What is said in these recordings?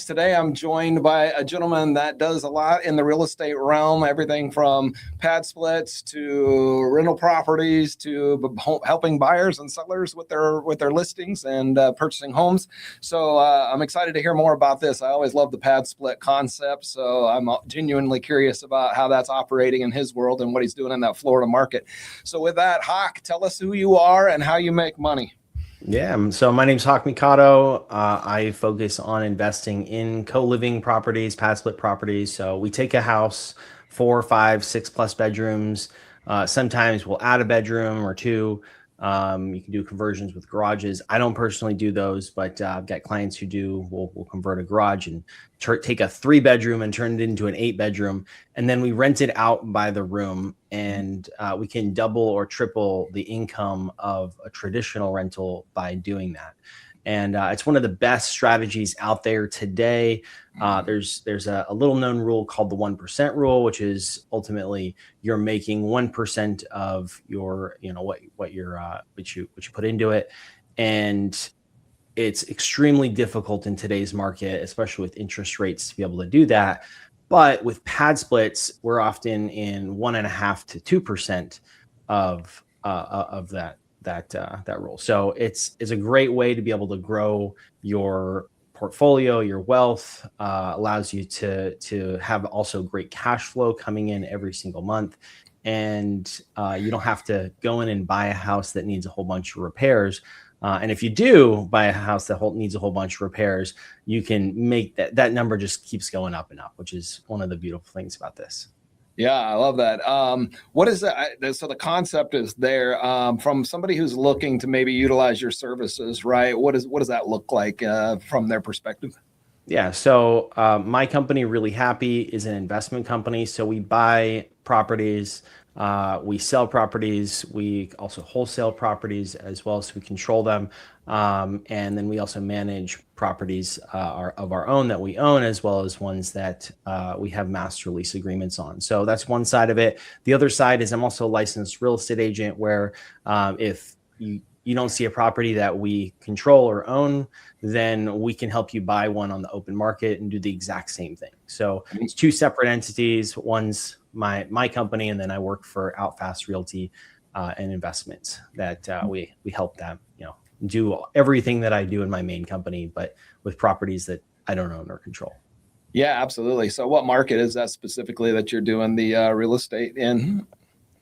Today, I'm joined by a gentleman that does a lot in the real estate realm, everything from pad splits to rental properties to helping buyers and sellers with their listings and purchasing homes. So I'm excited to hear more about this. I always love the pad split concept, so I'm genuinely curious about how that's operating in his world and what he's doing in that Florida market. So with that, Hawk, tell us who you are and how you make money. Yeah, so my name's Hawk Mikado. I focus on investing in co-living properties, pad split properties. So we take a house, 4, 5, 6+ bedrooms. Sometimes we'll add a bedroom or two. You can do conversions with garages. I don't personally do those, but I've got clients who do. We'll convert a garage and take a 3-bedroom and turn it into an 8-bedroom, and then we rent it out by the room, and we can double or triple the income of a traditional rental by doing that. And it's one of the best strategies out there today. There's a little known rule called the 1% rule, which is ultimately you're making 1% of your, what you put into it. And it's extremely difficult in today's market, especially with interest rates, to be able to do that. But with pad splits, we're often in 1.5 to 2% of that rule. So it's a great way to be able to grow your portfolio, your wealth, allows you to have also great cash flow coming in every single month. And you don't have to go in and buy a house that needs a whole bunch of repairs. And if you do buy a house that needs a whole bunch of repairs, you can make that number just keeps going up and up, which is one of the beautiful things about this. Yeah, I love that. What is that? So the concept is there from somebody who's looking to maybe utilize your services, right? What does that look like from their perspective? Yeah, so my company, Really Happy, is an investment company. So we buy properties, we sell properties, we also wholesale properties as well, so we control them. And then we also manage properties of our own that we own, as well as ones that we have master lease agreements on. So that's one side of it. The other side is I'm also a licensed real estate agent, where if you don't see a property that we control or own, then we can help you buy one on the open market and do the exact same thing. So it's two separate entities. One's my company, and then I work for Outfast Realty and Investments that we help them, do everything that I do in my main company, but with properties that I don't own or control. Yeah, absolutely. So what market is that specifically that you're doing the real estate in?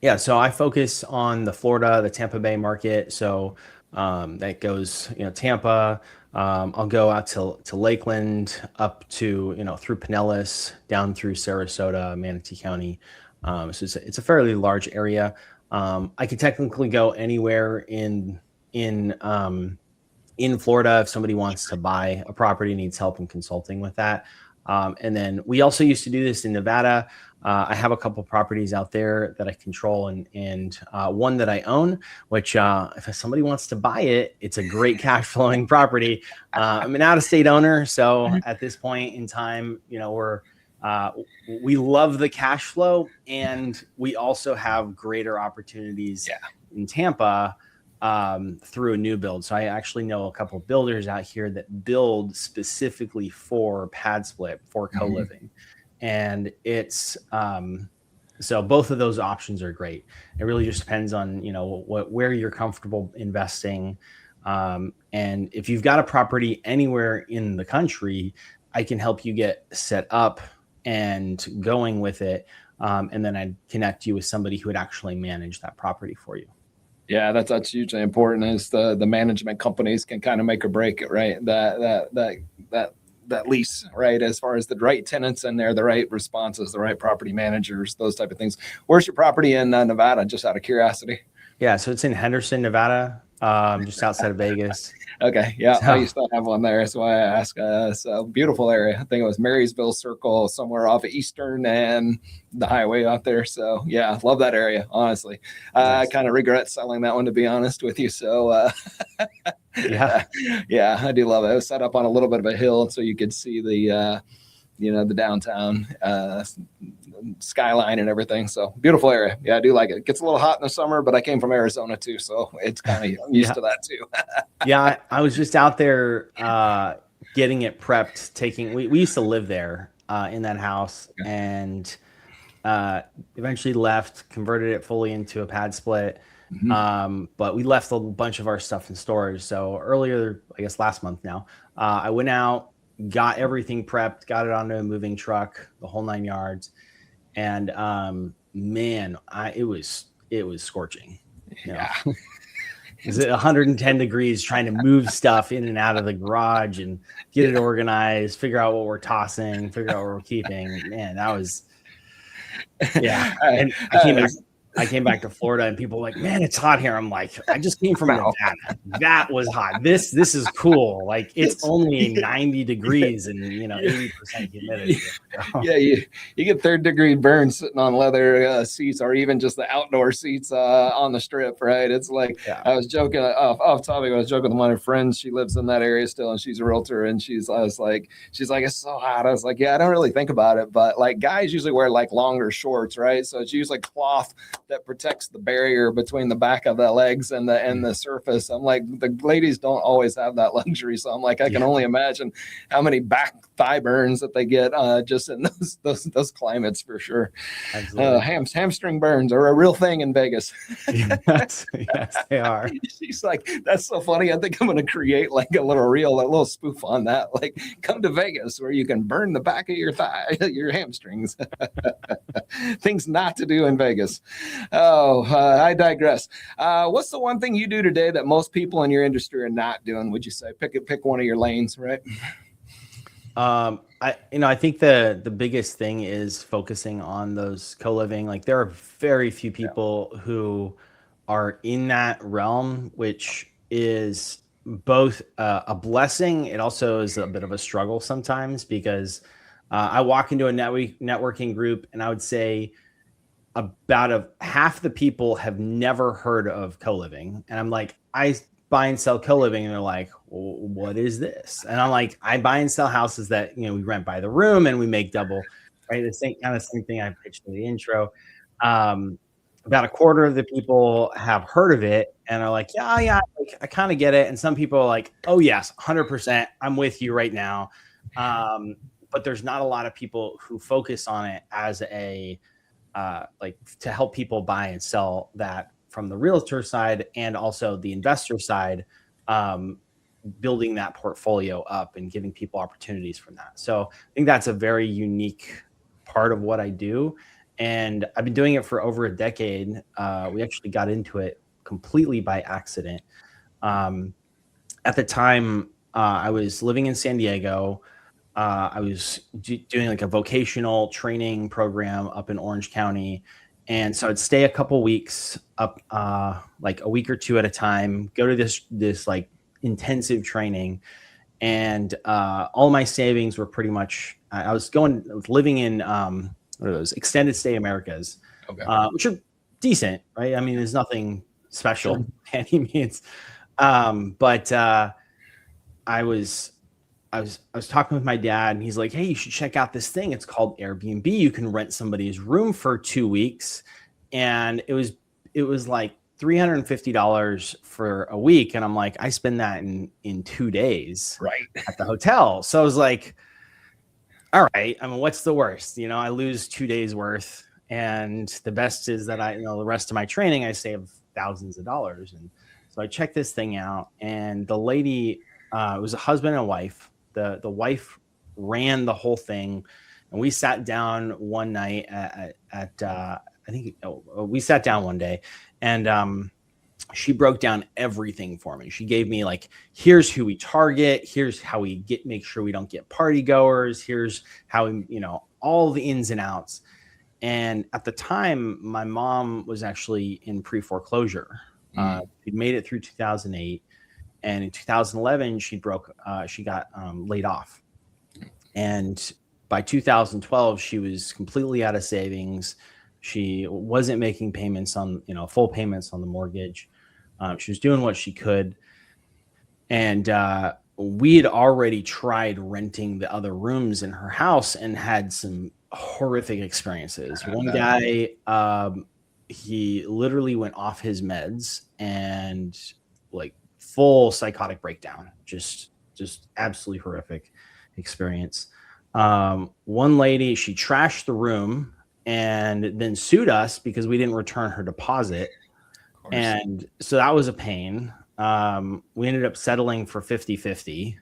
Yeah, so I focus on the Tampa Bay market. So that goes, Tampa. I'll go out to Lakeland, up to, through Pinellas, down through Sarasota, Manatee County. So it's a fairly large area. I could technically go anywhere in Florida if somebody wants to buy a property, needs help in consulting with that. And then we also used to do this in Nevada. I have a couple properties out there that I control, and one that I own, which if somebody wants to buy it, it's a great cash flowing property. I'm an out-of-state owner, so at this point in time, we love the cash flow, and we also have greater opportunities in Tampa through a new build. So I actually know a couple of builders out here that build specifically for pad split, for co-living. And it's so both of those options are great. It really just depends on where you're comfortable investing, and if you've got a property anywhere in the country, I can help you get set up and going with it, and then I'd connect you with somebody who would actually manage that property for you. Yeah, that's hugely important. Is the management companies can kind of make or break it, right? That lease, right? As far as the right tenants in there, the right responses, the right property managers, those type of things. Where's your property in Nevada? Just out of curiosity. Yeah, so it's in Henderson, Nevada, just outside of Vegas. Okay, yeah, I used to have one there. That's why I asked. So beautiful area. I think it was Marysville Circle, somewhere off of Eastern and the highway out there. So yeah, love that area. Honestly, nice. I kind of regret selling that one, to be honest with you. So yeah, I do love it. It was set up on a little bit of a hill, so you could see the the downtown skyline and everything. So beautiful area. Yeah, I do like it. It gets a little hot in the summer, but I came from Arizona too, so it's kind of I'm used to that too. Yeah, I was just out there getting it prepped, we used to live there in that house, and eventually left, converted it fully into a pad split. But we left a bunch of our stuff in storage. So earlier, I guess last month now, I went out, got everything prepped, got it onto a moving truck, the whole 9 yards. And man, it was scorching. Yeah. Is it 110 degrees trying to move stuff in and out of the garage and get it organized, figure out what we're tossing, figure out what we're keeping. Man, that was, yeah. And I came back to Florida and people were like, man, it's hot here. I'm like, I just came from Nevada. That was hot. This is cool. Like, it's only 90 degrees and 80% humidity. Yeah, you get third-degree burns sitting on leather seats, or even just the outdoor seats on the strip, right? It's like, I was joking off topic. I was joking with one of my friends. She lives in that area still, and she's a realtor. And she's like, it's so hot. I was like, yeah, I don't really think about it, but like guys usually wear like longer shorts, right? So it's usually cloth that protects the barrier between the back of the legs and the surface. I'm like, the ladies don't always have that luxury, so I'm like, I can only imagine how many back thigh burns that they get just in those climates for sure. Hamstring burns are a real thing in Vegas. Yes, they are. She's like, that's so funny. I think I'm going to create like a little spoof on that. Like, come to Vegas where you can burn the back of your thigh, your hamstrings. Things not to do in Vegas. I digress. What's the one thing you do today that most people in your industry are not doing? Would you say pick one of your lanes, right? I think the biggest thing is focusing on those co-living. Like, there are very few people who are in that realm, which is both a blessing. It also is a bit of a struggle sometimes, because I walk into a networking group and I would say about half the people have never heard of co-living. And I'm like, I buy and sell co-living, and they're like, well, what is this? And I'm like, I buy and sell houses that we rent by the room and we make double, right? The same thing I pitched in the intro. About a quarter of the people have heard of it and are like, yeah, like, I kind of get it. And some people are like, oh yes, 100%, I'm with you right now. But there's not a lot of people who focus on it as a like to help people buy and sell that from the realtor side and also the investor side, building that portfolio up and giving people opportunities from that. So I think that's a very unique part of what I do. And I've been doing it for over a decade. We actually got into it completely by accident. At the time, I was living in San Diego. I was doing like a vocational training program up in Orange County. And so I'd stay a couple weeks up, like a week or two at a time, go to this like intensive training. And all my savings were pretty much, I was living in, what are those, extended stay Americas, which are decent, right? I mean, there's nothing special by any means. But I was talking with my dad, and he's like, hey, you should check out this thing. It's called Airbnb. You can rent somebody's room for 2 weeks. And it was like $350 for a week. And I'm like, I spend that in 2 days at the hotel. So I was like, all right, I mean, what's the worst? I lose 2 days worth. And the best is that the rest of my training, I save thousands of dollars. And so I checked this thing out, and the lady, it was a husband and wife. The wife ran the whole thing, and we sat down one night we sat down one day, and she broke down everything for me. She gave me like, here's who we target, here's how we make sure we don't get party goers, here's how we, all the ins and outs. And at the time, my mom was actually in pre-foreclosure. She'd made it through 2008. And in 2011, she got laid off. And by 2012, she was completely out of savings. She wasn't making payments on, full payments on the mortgage. She was doing what she could. And we had already tried renting the other rooms in her house and had some horrific experiences. One guy, he literally went off his meds and like full psychotic breakdown, just just absolutely horrific experience. One lady, she trashed the room and then sued us because we didn't return her deposit. Of course. And so that was a pain. We ended up settling for 50-50.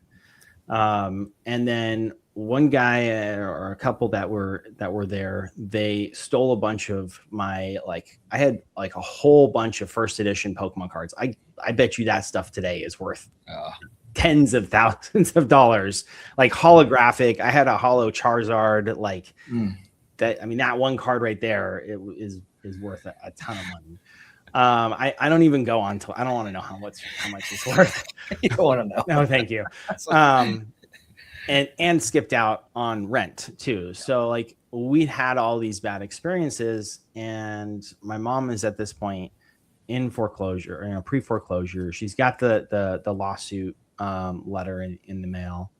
And then one guy or a couple that were there, they stole a bunch of my, like, I had like a whole bunch of first edition Pokemon cards. I bet you that stuff today is worth tens of thousands of dollars, like holographic. I had a holo Charizard, like that. I mean, that one card right there, it is worth a ton of money. I don't even go on to, I don't want to know how much it's worth. You don't want to know. No, thank you. And skipped out on rent too. So like we had all these bad experiences, and my mom is at this point in foreclosure, pre-foreclosure. She's got the lawsuit letter in the mail.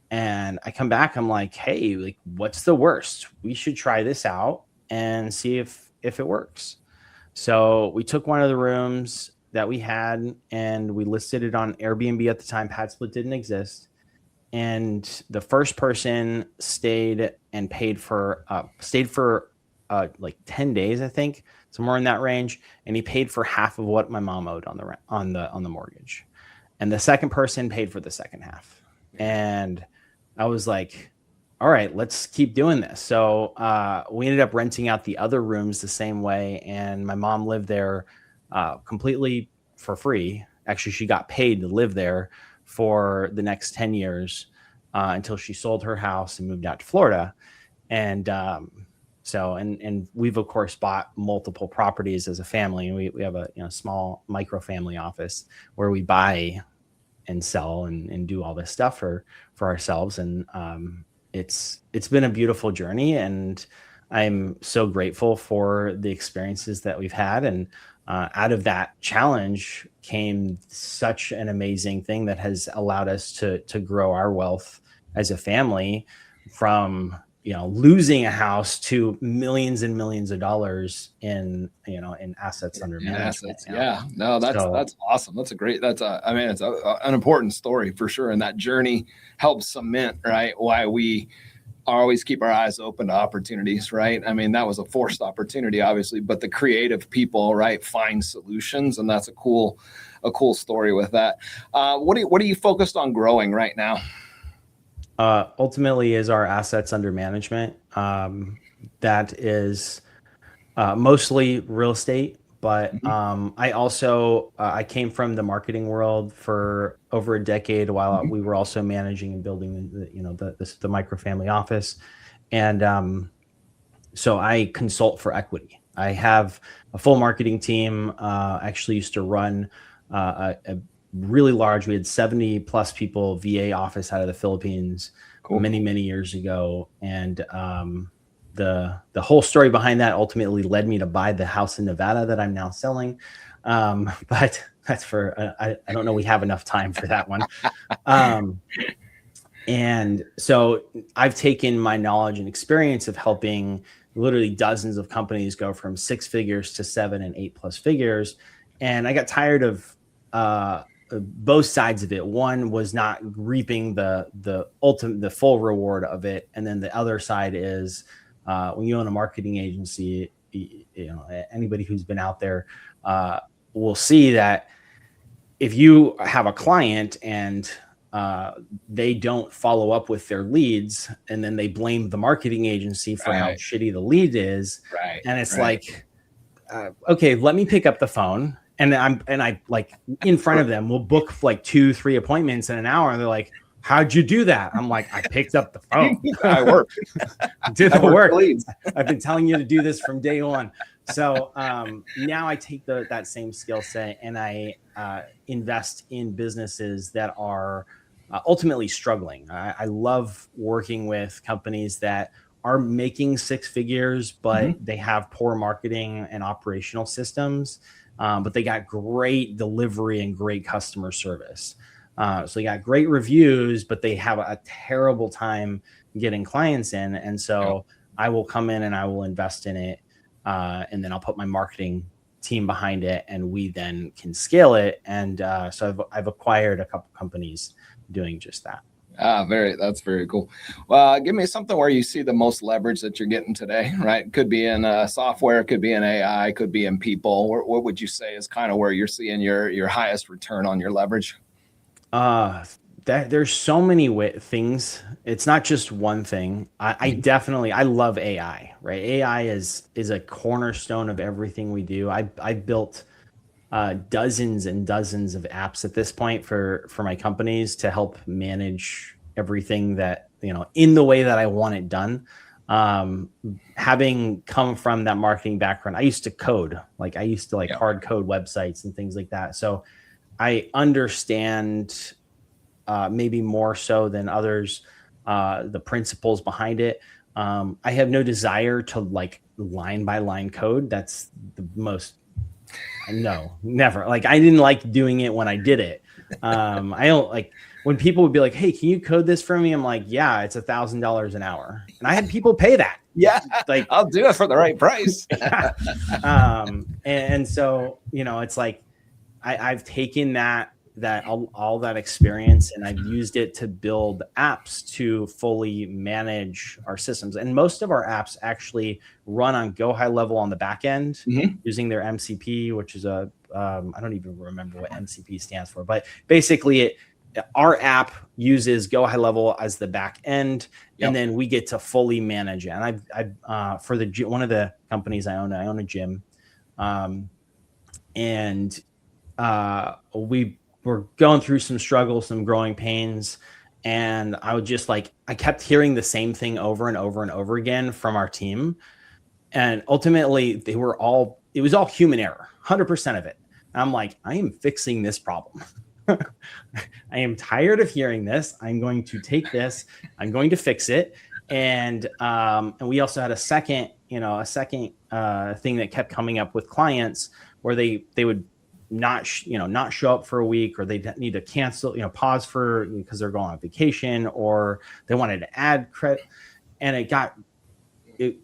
And I come back, I'm like, hey, like, what's the worst? We should try this out and see if it works. So we took one of the rooms that we had and we listed it on Airbnb at the time. padsplit didn't exist. And the first person stayed and paid for like 10 days, I think, somewhere in that range. And he paid for half of what my mom owed on the rent, on the mortgage. And the second person paid for the second half. And I was like, all right, let's keep doing this. So we ended up renting out the other rooms the same way. And my mom lived there completely for free. Actually, she got paid to live there for the next 10 years until she sold her house and moved out to Florida. And and we've of course bought multiple properties as a family. We have a small micro family office where we buy and sell and do all this stuff for ourselves. And it's been a beautiful journey, and I'm so grateful for the experiences that we've had. And out of that challenge came such an amazing thing that has allowed us to grow our wealth as a family from losing a house to millions and millions of dollars in assets under management. Yeah, no, that's awesome. That's it's an important story for sure. And that journey helps cement, right, why we always keep our eyes open to opportunities, right? I mean, that was a forced opportunity, obviously, but the creative people, right, find solutions, and that's a cool story with that. What are you focused on growing right now? Ultimately is our assets under management. That is mostly real estate, but I also I came from the marketing world for over a decade while we were also managing and building the microfamily office. And so I consult for equity. I have a full marketing team. Actually used to run a really large, we had 70 plus people VA office out of the Philippines many years ago. And the whole story behind that ultimately led me to buy the house in Nevada that I'm now selling. But that's for, I don't know, we have enough time for that one. And so I've taken my knowledge and experience of helping literally dozens of companies go from 6 figures to 7 and 8+ figures. And I got tired of both sides of it. One was not reaping the full reward of it. And then the other side is when you own a marketing agency, anybody who's been out there will see that if you have a client and they don't follow up with their leads, and then they blame the marketing agency for how shitty the lead is. Right. And it's like, okay, let me pick up the phone. And I like in front of them, we'll book like 2-3 appointments in an hour. And they're like, how'd you do that? I'm like, I picked up the phone. I worked. Did the work. I've been telling you to do this from day one. So now I take that same skill set and I invest in businesses that are ultimately struggling. I love working with companies that are making 6 figures, but they have poor marketing and operational systems. But they got great delivery and great customer service. So they got great reviews, but they have a terrible time getting clients in. And so I will come in and I will invest in it. And then I'll put my marketing team behind it and we then can scale it. And so I've acquired a couple companies doing just that. That's very cool. Give me something where you see the most leverage that you're getting today, right? Could be in software, could be in AI, could be in people. What would you say is kind of where you're seeing your highest return on your leverage? That there's so many things. It's not just one thing. I love AI, right? AI is a cornerstone of everything we do. I built dozens and dozens of apps at this point for my companies to help manage everything that, in the way that I want it done. Having come from that marketing background, I used to code, I used to hard code websites and things like that. So I understand maybe more so than others the principles behind it. I have no desire to line by line code. That's the most. No, never. I didn't like doing it when I did it. I don't like when people would be like, "Hey, can you code this for me?" I'm like, "Yeah, it's $1,000 an hour," and I had people pay that. Yeah, I'll do it for the right price. Yeah. And so it's I've taken that all that experience and I've used it to build apps to fully manage our systems. And most of our apps actually run on Go High Level on the back end using their MCP, which is I don't even remember what MCP stands for, but basically our app uses Go High Level as the back end, and then we get to fully manage it. And I've for one of the companies I own a gym, and we were going through some struggles, some growing pains. And I would just I kept hearing the same thing over and over and over again from our team. And ultimately it was all human error, 100% of it. And I'm like, I am fixing this problem. I am tired of hearing this. I'm going to take this, I'm going to fix it. And we also had a second thing that kept coming up with clients where they would not show up for a week, or they need to cancel, pause because they're going on vacation, or they wanted to add credit, and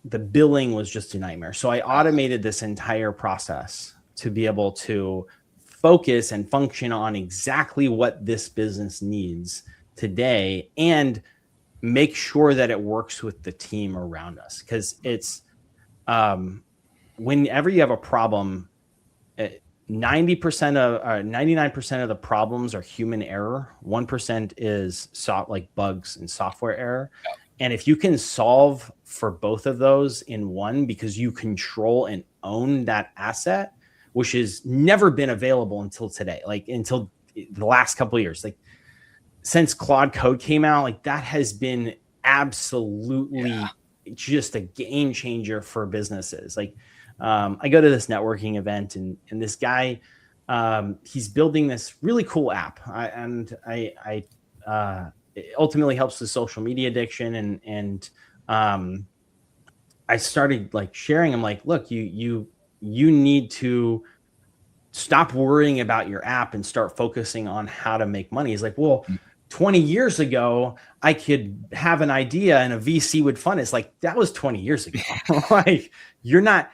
the billing was just a nightmare. So I automated this entire process to be able to focus and function on exactly what this business needs today and make sure that it works with the team around us. Because it's whenever you have a problem, 99% of the problems are human error. 1% is bugs and software error. And if you can solve for both of those in one, because you control and own that asset, which has never been available until today, until the last couple of years, since Claude Code came out, that has been absolutely just a game changer for businesses. I go to this networking event and this guy, he's building this really cool app. It ultimately helps with social media addiction. And I started sharing. I'm like, look, you need to stop worrying about your app and start focusing on how to make money. He's like, well, 20 years ago, I could have an idea and a VC would fund it. It's that was 20 years ago. You're not.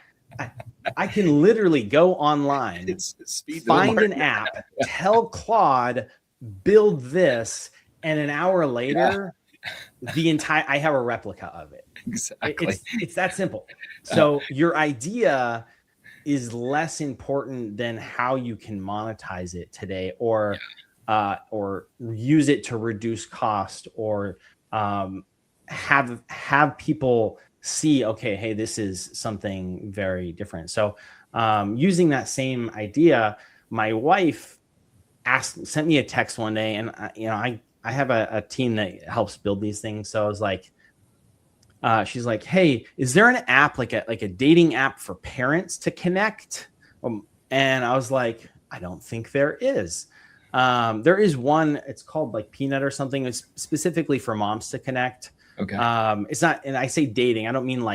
I can literally go online, find an app, tell Claude, build this, and an hour later, I have a replica of it. Exactly. It's that simple. So your idea is less important than how you can monetize it today, or use it to reduce cost, or have people see, okay, hey, this is something very different. So using that same idea, my wife sent me a text one day, and I have a team that helps build these things. So I was like, she's like, hey, is there an app like a dating app for parents to connect? And I was like, I don't think there is. There is one, it's called Peanut or something. It's specifically for moms to connect. Okay. It's not, and I say dating, I don't mean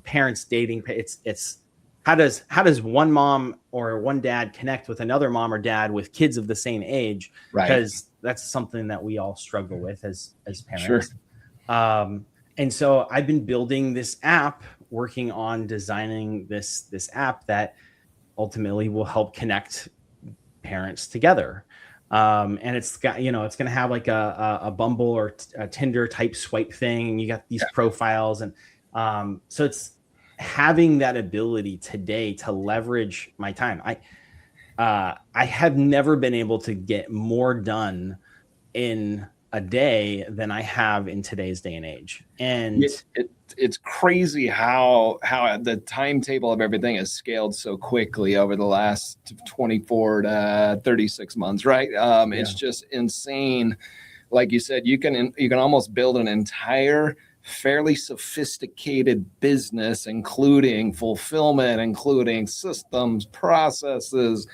parents dating. It's how does one mom or one dad connect with another mom or dad with kids of the same age? Right. Because that's something that we all struggle with as parents. Sure. And so I've been building this app, working on designing this app that ultimately will help connect parents together. And it's got, it's going to have like a Bumble or a Tinder type swipe thing. And you got these profiles. And so it's having that ability today to leverage my time. I have never been able to get more done in a day than I have in today's day and age. And it's crazy how the timetable of everything has scaled so quickly over the last 24 to 36 months, right? It's just insane. Like you said, you can almost build an entire fairly sophisticated business, including fulfillment, including systems, processes,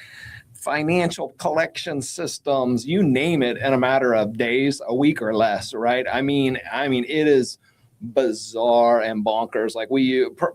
financial collection systems, you name it, in a matter of days, a week or less, right? I mean, it is bizarre and bonkers. Like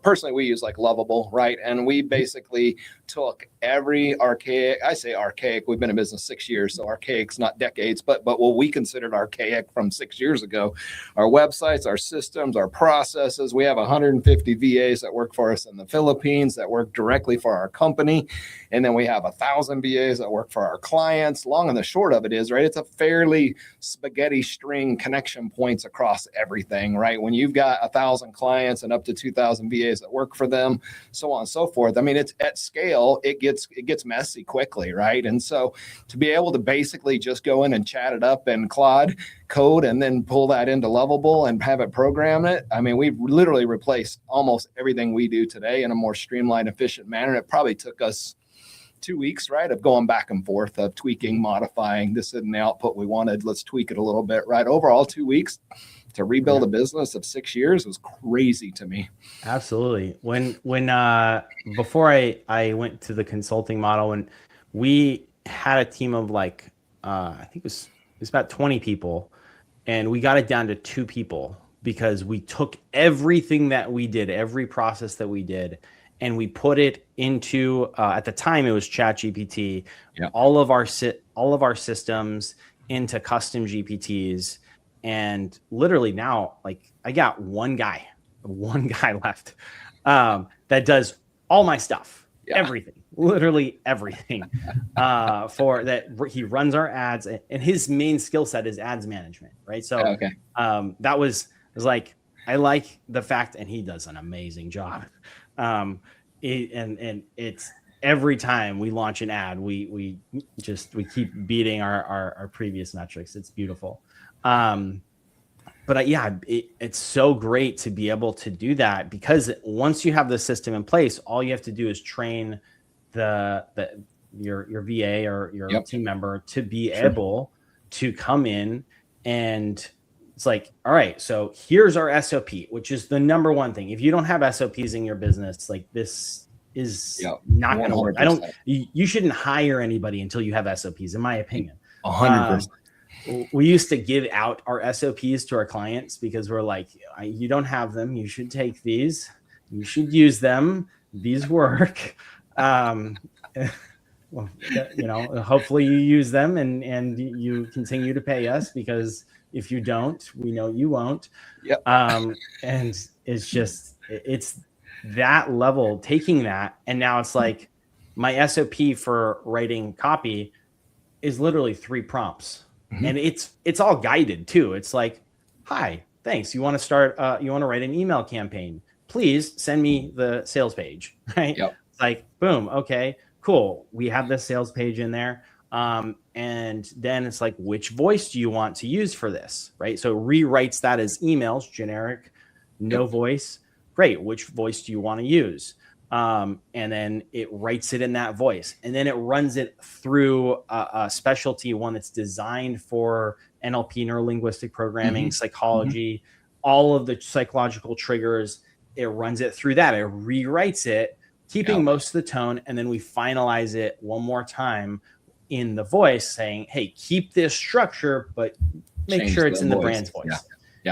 personally, we use like Lovable, right? And we basically took every archaic, I say archaic, we've been in business 6 years, so archaic's not decades, but what we considered archaic from 6 years ago, our websites, our systems, our processes. We have 150 VAs that work for us in the Philippines that work directly for our company. And then we have 1,000 VAs that work for our clients. Long and the short of it is, right, it's a fairly spaghetti string connection points across everything, right? When you've got 1,000 clients and up to 2,000 VAs that work for them, so on and so forth. I mean, it's at scale, it gets messy quickly, right? And so to be able to basically just go in and chat it up in Claude code and then pull that into Lovable and have it program it. I mean, we've literally replaced almost everything we do today in a more streamlined, efficient manner. It probably took us 2 weeks, right, of going back and forth, of tweaking, modifying. This isn't the output we wanted. Let's tweak it a little bit, right? Overall, 2 weeks to rebuild a business of 6 years was crazy to me. Absolutely. When before I went to the consulting model, and we had a team of like I think it was about 20 people, and we got it down to 2 people because we took everything that we did, every process that we did, and we put it into at the time it was ChatGPT, all of our systems into custom GPTs. And literally now, like, I got one guy left that does all my stuff, everything, literally everything for that. He runs our ads, and his main skill set is ads management, right? So that was like, I like the fact, and he does an amazing job. And it's every time we launch an ad, we keep beating our previous metrics. It's beautiful. But it's so great to be able to do that, because once you have the system in place, all you have to do is train your VA or your team member to be able to come in, and it's like, all right, so here's our SOP, which is the number one thing. If you don't have SOPs in your business, like, this is not going to work. You shouldn't hire anybody until you have SOPs, in my opinion. 100%. We used to give out our SOPs to our clients because we're like, you don't have them. You should take these. You should use them. These work. Well, hopefully you use them and you continue to pay us, because if you don't, we know you won't. And it's that level, taking that. And now it's like, my SOP for writing copy is literally 3 prompts. And it's all guided too. It's like, hi, thanks. You want to write an email campaign? Please send me the sales page, right? It's like, boom. Okay, cool. We have the sales page in there. And then it's like, which voice do you want to use for this? Right. So it rewrites that as emails, generic, no voice. Great. Which voice do you want to use? And then it writes it in that voice, and then it runs it through a specialty one that's designed for NLP, neuro-linguistic programming, psychology, all of the psychological triggers. It runs it through that. It rewrites it, keeping most of the tone, and then we finalize it one more time in the voice, saying, hey, keep this structure, but make sure it's in the brand's voice.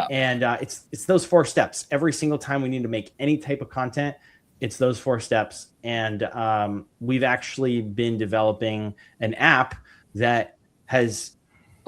And it's those 4 steps. Every single time we need to make any type of content, it's those 4 steps. And we've actually been developing an app that has,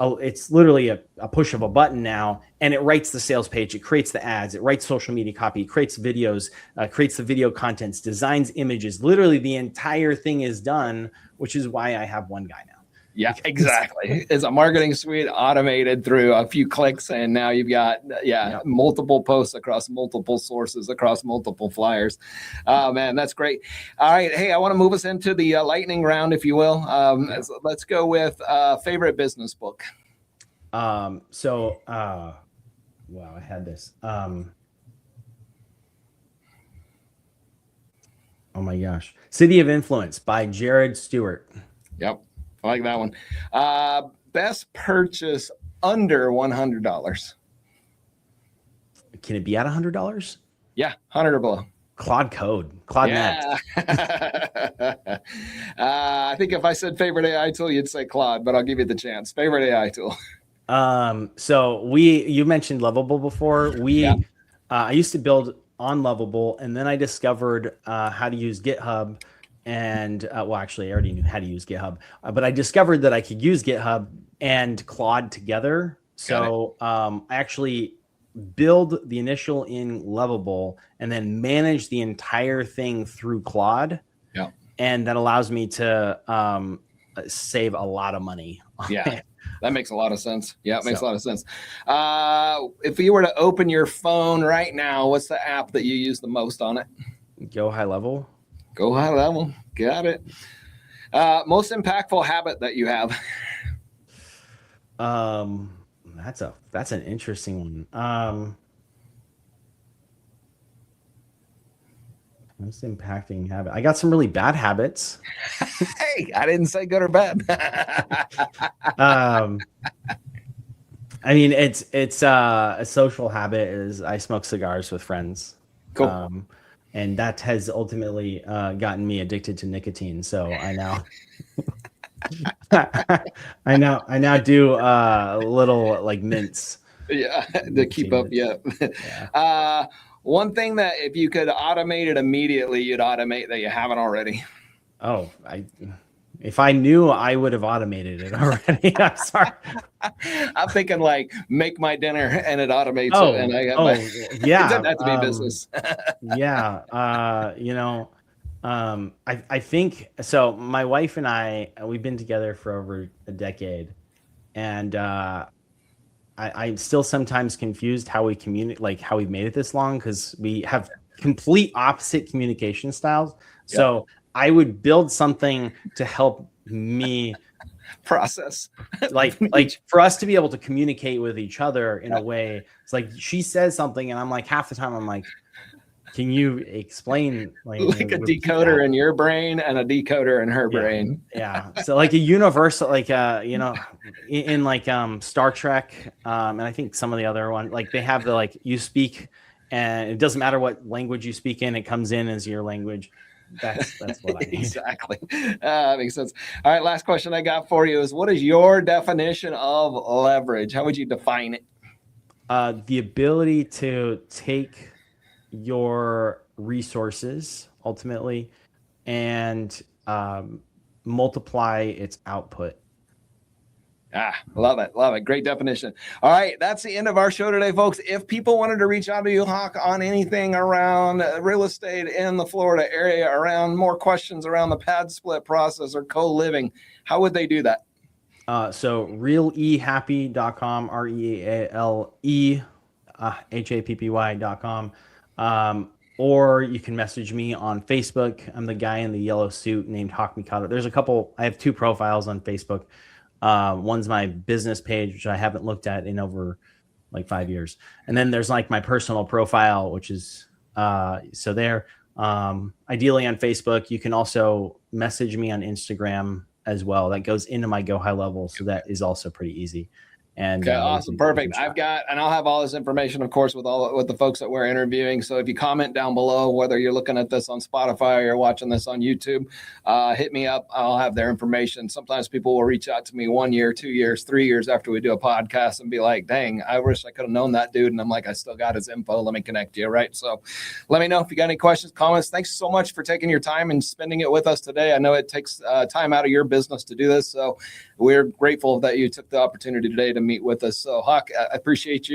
it's literally a push of a button now, and it writes the sales page, it creates the ads, it writes social media copy, creates videos, creates the video contents, designs images. Literally the entire thing is done, which is why I have one guy now. Yeah, exactly. It's a marketing suite automated through a few clicks, and now you've got Yep. multiple posts across multiple sources, across multiple flyers. Oh man, that's great. All right, hey, I want to move us into the lightning round, if you will. So let's go with favorite business book. Wow, I had this. Oh my gosh, City of Influence by Jared Stewart. Yep, I like that one. Best purchase under $100. Can it be at $100? Yeah, 100 or below. Claude Code, Claude Yeah. I think if I said favorite AI tool, you'd say Claude, but I'll give you the chance. Favorite AI tool. So you mentioned Lovable before. I used to build on Lovable, and then I discovered how to use GitHub. And actually, I already knew how to use GitHub, but I discovered that I could use GitHub and Claude together. So I actually build the initial in Lovable and then manage the entire thing through Claude. Yeah. And that allows me to save a lot of money. Yeah. That makes a lot of sense. Yeah, it makes a lot of sense. If you were to open your phone right now, what's the app that you use the most on it? Go High Level. Go High Level. Got it. Most impactful habit that you have? That's an interesting one. Most impacting habit. I got some really bad habits. Hey, I didn't say good or bad. I mean, it's a social habit is I smoke cigars with friends. Cool. And that has ultimately gotten me addicted to nicotine. So I now I now do little like mints. Yeah, to keep up. Yeah. One thing that if you could automate it immediately, you'd automate that you haven't already. Oh, if I knew, I would have automated it already. I'm sorry. I'm thinking like make my dinner and it automates it. And yeah. it doesn't have to be business. I think so. My wife and we've been together for over a decade, and I'm still sometimes confused how we communicate, like how we've made it this long, because we have complete opposite communication styles. So I would build something to help me process, like for us to be able to communicate with each other in a way. It's like she says something, and I'm like half the time I'm like, can you explain like a decoder that in your brain and a decoder in her brain? Yeah. So like a universal, like in like Star Trek, and I think some of the other ones, like they have the like you speak, and it doesn't matter what language you speak in, it comes in as your language. That's what I need. Exactly. That makes sense. All right. Last question I got for you is, what is your definition of leverage? How would you define it? The ability to take your resources ultimately and multiply its output. Love it. Love it. Great definition. All right. That's the end of our show today, folks. If people wanted to reach out to you, Hawk, on anything around real estate in the Florida area, around more questions around the pad split process or co-living, how would they do that? So realehappy.com, REALEHAPPY.com. Or you can message me on Facebook. I'm the guy in the yellow suit named Hawk Mikado. I have two profiles on Facebook. One's my business page, which I haven't looked at in over like 5 years. And then there's like my personal profile, which is so there. Ideally on Facebook. You can also message me on Instagram as well. That goes into my Go High Level. So that is also pretty easy. And okay, awesome. Perfect. I'll have all this information, of course, with the folks that we're interviewing. So if you comment down below, whether you're looking at this on Spotify or you're watching this on YouTube, hit me up. I'll have their information. Sometimes people will reach out to me 1 year, 2 years, 3 years after we do a podcast and be like, dang, I wish I could have known that dude. And I'm like, I still got his info. Let me connect you. Right. So let me know if you got any questions, comments. Thanks so much for taking your time and spending it with us today. I know it takes time out of your business to do this. So we're grateful that you took the opportunity today to meet with us. So Hawk, I appreciate you.